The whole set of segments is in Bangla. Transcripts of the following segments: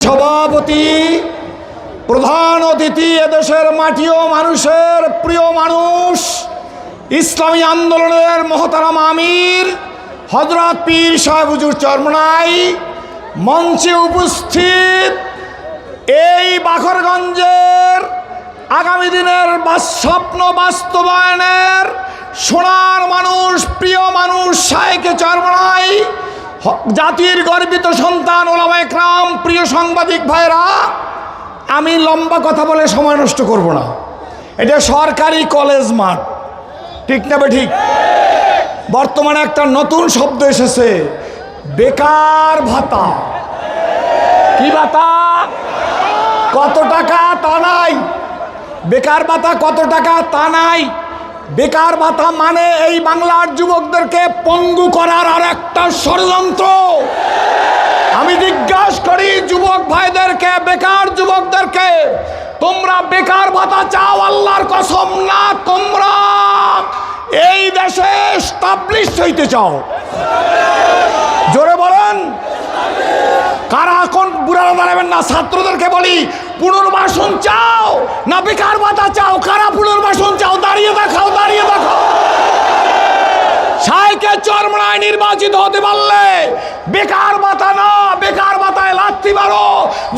সভাপতি, প্রধান অতিথি, এদেশের মাটি ও মানুষের প্রিয় মানুষ, ইসলামী আন্দোলনের মহতারাম আমির হযরত পীর সাহেব হুজুর চরমনাই, মঞ্চে উপস্থিত এই বাখরগঞ্জের আগামী দিনের স্বপ্ন বাস্তবায়নের সোনার মানুষ, প্রিয় মানুষ শায়েখে চরমনাই, জাতির গর্বিত সন্তান ওলামায়ে কেরাম, প্রিয় সাংবাদিক ভাইরা, আমি লম্বা কথা বলে সময় নষ্ট করব না। এটা সরকারি কলেজ মাঠ, ঠিক না ঠিক? বর্তমানে একটা নতুন শব্দ এসেছে, বেকার ভাতা। কি ভাতা? কত টাকা তা নাই। বেকার ভাতা কত টাকা তা নাই। বেকার ভাতা মানে এই বাংলার যুবকদেরকে পঙ্গু করার আর একটা ষড়যন্ত্র। আমি জিজ্ঞাসা করি যুবক ভাইদেরকে, বেকার যুবকদেরকে, তোমরা বেকার ভাতা চাও আল্লাহর কসম না তোমরা এই দেশে এস্টাবলিশ হইতে চাও? জোরে বলেন। কারা এখন বুড়ারা দাঁড়াবেন না? ছাত্রদেরকে বলি, পুনর্বাসন চাও না বেকার ভাতা চাও? কারা পুনর্বাসন চাও? দাঁড়িয়ে দেখাও, দাঁড়িয়ে দেখাও। শায়েখে চরমনাই নির্বাচিত হতে পারলে বেকার ভাতা না, বেকার ভাতায় লাথি মারো,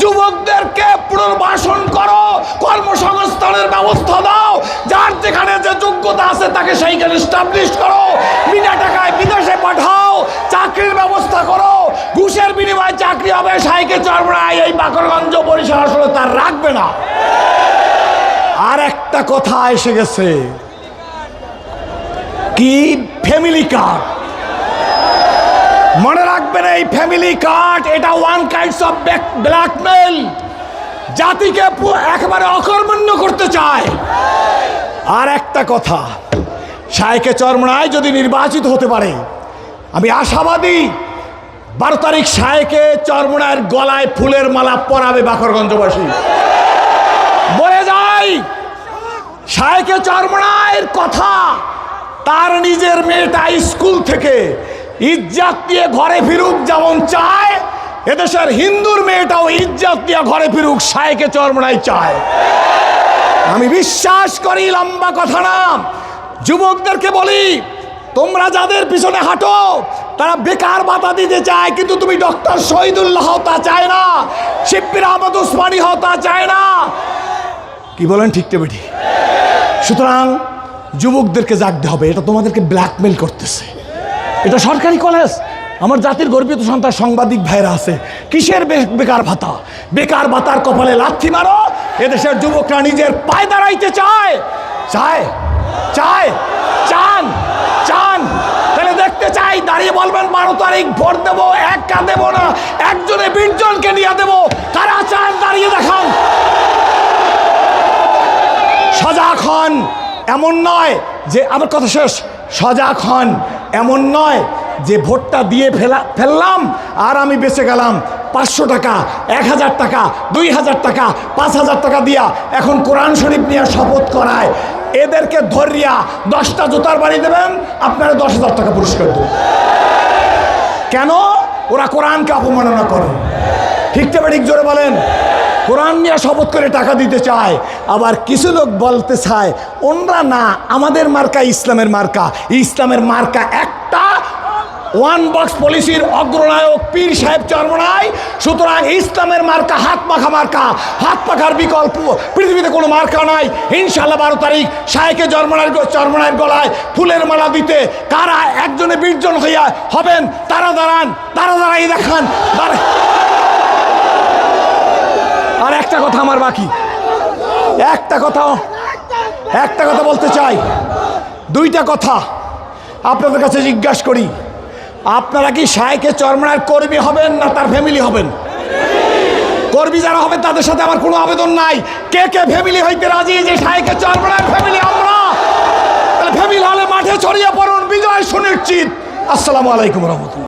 যুবকদেরকে পুনর্বাসন করো, কর্মসংস্থানের ব্যবস্থা দাও, যার যেখানে যে যোগ্যতা আছে তাকে সেইখানে এস্টাবলিশ করো, বিনা টাকায় বিদেশে পাঠাও, চাকরির ব্যবস্থা করো, ঘুষের বিনিময়ে চাকরি হবে। শায়েখে চরমনাই এই বাকরগঞ্জ বরিশাল আসলে তার রাখবে না। আর একটা কথা এসে গেছে, কি? Family card. মনে রাখবেন, এই ফ্যামিলি কার্ড এটা ওয়ান কাইন্ডস অফ ব্ল্যাকমেল। জাতিকে একেবারে অকর্মণ্য করতে চায়। আর একটা কথা, শায়েখে চরমনাই যদি নির্বাচিত হতে পারে, আমি আশাবাদী 12 তারিখ শায়েখে চরমনাইয়ের গলায় ফুলের মালা পরাবে বাকরগঞ্জবাসী। বলে যাই, শায়েখে চরমনাইয়ের কথা, তার নিজের মেয়েটা স্কুল থেকে ইজ্জত দিয়ে ঘরে ফিরুক যেমন চায়, এদেশের হিন্দুর মেয়েটাও ইজ্জত দিয়ে ঘরে ফিরুক শায়েখে চরমনাই চায়। আমি বিশ্বাস করি, লম্বা কথা না, যুবকদেরকে বলি, তোমরা যাদের পিছনে হাঁটো তারা বেকার ভাতা দিতে চায়, কিন্তু তুমি ডক্টর শহীদুল্লাহ তা চায় না, শিব্বির আহমদ উসমানী হও তা চায় না। কি বলেন? ঠিক না বেটি? সুতরাং যুবকদেরকে জাগতে হবে। এটা তোমাদেরকে ব্ল্যাকমেল করতেছে। এটা সরকারি কলেজ। আমার জাতির গর্বিত সন্তান সাংবাদিক ভাইরা আছে, কিসের বেকার ভাতা? বেকার ভাতার কপালে লাথি মারো। এদেশের যুবকরা নিজের পায়ে দাঁড়াইতে চায়, চায়, চায়, চান, চান। তাহলে দেখতে চাই, দাঁড়িয়ে বলবেন 12 তারিখ ভোট দেবো, একা দেবো না, একজনে 20 জনকে নিয়ে দেবো। কারা চান? দাঁড়িয়ে দেখান। সজাগ হন। এমন নয় যে, আমার কথা শেষ, সজাগ হন। এমন নয় যে ভোটটা দিয়ে ফেললাম আর আমি বেঁচে গেলাম। 500 টাকা, 1000 টাকা, 2000 টাকা, 5000 টাকা দিয়া এখন কোরআন শরীফ নিয়ে শপথ করায়। এদেরকে ধরিয়া 10টা জুতার বাড়ি দেবেন, আপনারা 10,000 টাকা পুরস্কার দেবেন। কেন? ওরা কোরআনকে অপমাননা করে। ঠিক তো ঠিক? জোরে বলেন। কোরআন নিয়ে শপথ করে টাকা দিতে চায়। আবার কিছু লোক বলতে চায়, ওনরা না, আমাদের মার্কা ইসলামের মার্কা। ইসলামের মার্কা একটা, ওয়ান বক্স পলিসির অগ্রনায়ক পীর সাহেব চরমনাই। সুতরাং ইসলামের মার্কা হাত পাখা মার্কা। হাত পাখার বিকল্প পৃথিবীতে কোনো মার্কা নাই। ইনশাআল্লাহ 12 তারিখ শায়েখে চরমনাইয়ের গলায় ফুলের মালা দিতে কারা একজনে 20 জন হইয়া হবেন, তারা দাঁড়ান, তারা দাঁড়াই দেখান। আর একটা কথা আমার বাকি, একটা কথা বলতে চাই। 2টা কথা আপনাদের কাছে জিজ্ঞাসা করি, আপনারা কি শায়েখে চরমনাইয়ের কর্মী হবেন না তার ফ্যামিলি হবেন? কর্মী যারা হবেন তাদের সাথে আমার কোনো আবেদন নাই। কে কে ফ্যামিলি হইতে রাজি যে শায়েখে চরমনাইয়ের ফ্যামিলি আমরা? তাহলে ফ্যামিলি হলে মাঠে ছড়িয়ে পড়ুন, বিজয় সুনিশ্চিত। আসসালামু আলাইকুম রহমতুল্লাহ।